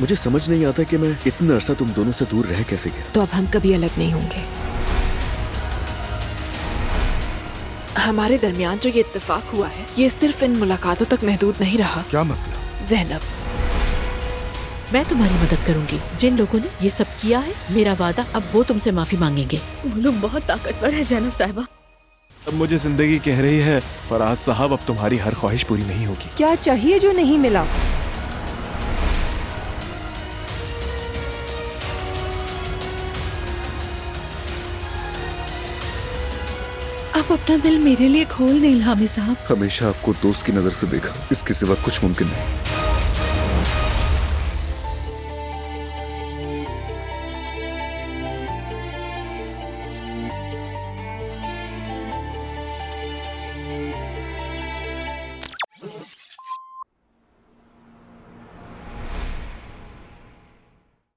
मुझे समझ नहीं आता कि मैं इतना अरसा तुम दोनों से दूर रह कैसे गया। तो अब हम कभी अलग नहीं होंगे। हमारे दरमियान जो ये इत्तेफाक हुआ है, ये सिर्फ इन मुलाकातों तक महदूद नहीं रहा। क्या मतलब? ज़ैनब, मैं तुम्हारी मदद करूंगी। जिन लोगों ने ये सब किया है, मेरा वादा, अब वो तुमसे माफी मांगेंगे। वो लोग बहुत ताकतवर है ज़ैनब साहिबा। अब मुझे जिंदगी कह रही है, फराज साहब अब तुम्हारी हर ख्वाहिश पूरी नहीं होगी। क्या चाहिए जो नहीं मिला? आप अपना दिल मेरे लिए खोल दें इल्हामी साहब। हमेशा आपको दोस्त की नजर से देखा, इसके सिवा कुछ मुमकिन नहीं।